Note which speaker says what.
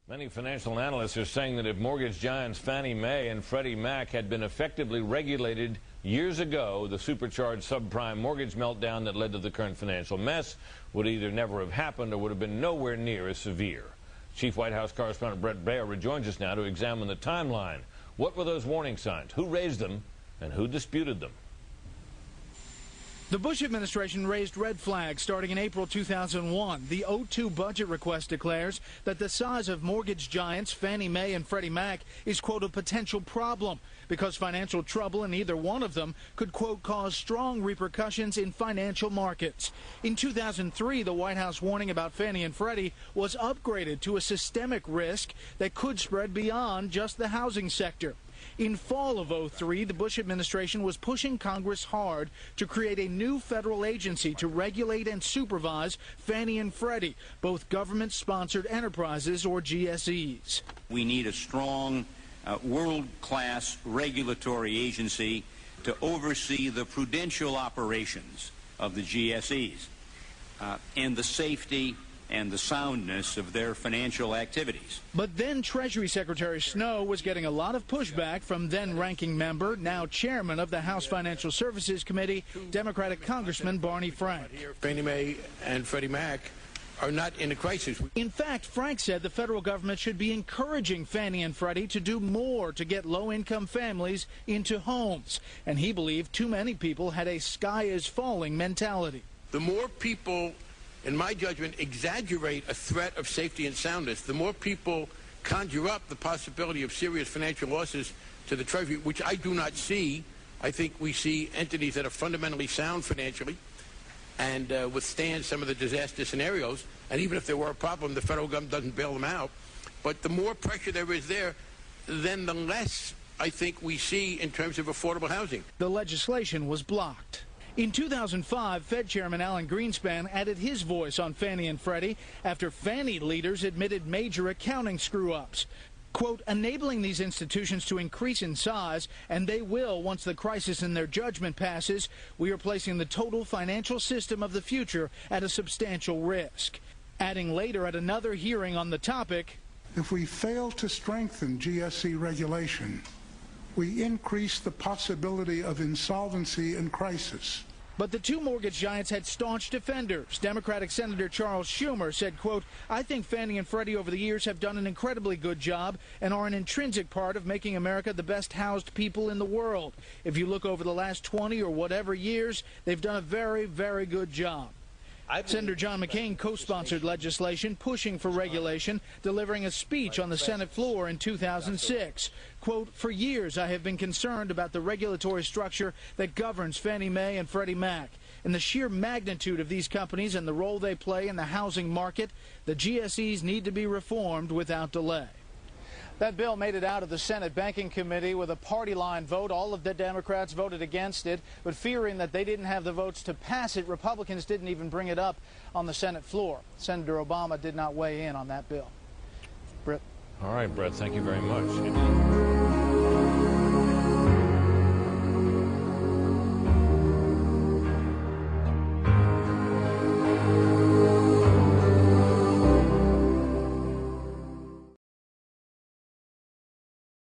Speaker 1: Many financial analysts are saying that if mortgage giants Fannie Mae and Freddie Mac had been effectively regulated years ago, the supercharged subprime mortgage meltdown that led to the current financial mess would either never have happened or would have been nowhere near as severe. Chief White House correspondent Brett Baer rejoins us now to examine the timeline. What were those warning signs? Who raised them and who disputed them?
Speaker 2: The Bush administration raised red flags starting in April 2001. The 2002 budget request declares that the size of mortgage giants Fannie Mae and Freddie Mac is, quote, a potential problem because financial trouble in either one of them could, quote, cause strong repercussions in financial markets. In 2003, the White House warning about Fannie and Freddie was upgraded to a systemic risk that could spread beyond just the housing sector. In fall of 2003, the Bush administration was pushing Congress hard to create a new federal agency to regulate and supervise Fannie and Freddie, both government-sponsored enterprises or GSEs.
Speaker 3: We need a strong, world-class regulatory agency to oversee the prudential operations of the GSEs and the safety and the soundness of their financial activities.
Speaker 2: But then Treasury Secretary Snow was getting a lot of pushback from then-ranking member, now chairman of the House Financial Services Committee, Democratic Congressman Barney Frank.
Speaker 4: Fannie Mae and Freddie Mac are not in a crisis.
Speaker 2: In fact, Frank said the federal government should be encouraging Fannie and Freddie to do more to get low-income families into homes. And he believed too many people had a sky-is-falling mentality.
Speaker 4: The more people, in my judgment, exaggerate a threat of safety and soundness, the more people conjure up the possibility of serious financial losses to the Treasury, which I do not see. I think we see entities that are fundamentally sound financially and withstand some of the disaster scenarios. And even if there were a problem, the federal government doesn't bail them out. But the more pressure there is there, then the less I think we see in terms of affordable housing.
Speaker 2: The legislation was blocked. In 2005, Fed Chairman Alan Greenspan added his voice on Fannie and Freddie after Fannie leaders admitted major accounting screw-ups. Quote, enabling these institutions to increase in size, and they will once the crisis in their judgment passes, we are placing the total financial system of the future at a substantial risk. Adding later at another hearing on the topic,
Speaker 5: if we fail to strengthen GSE regulation, we increase the possibility of insolvency and crisis.
Speaker 2: But the two mortgage giants had staunch defenders. Democratic Senator Charles Schumer said, quote, I think Fannie and Freddie over the years have done an incredibly good job and are an intrinsic part of making America the best housed people in the world. If you look over the last 20 or whatever years, they've done a very, very good job. Senator John McCain co-sponsored legislation pushing for regulation, delivering a speech on the Senate floor in 2006. Quote, for years I have been concerned about the regulatory structure that governs Fannie Mae and Freddie Mac. And the sheer magnitude of these companies and the role they play in the housing market, the GSEs need to be reformed without delay. That bill made it out of the Senate Banking Committee with a party line vote. All of the Democrats voted against it, but fearing that they didn't have the votes to pass it, Republicans didn't even bring it up on the Senate floor. Senator Obama did not weigh in on that bill. Britt.
Speaker 1: All right, Brett, thank you very much.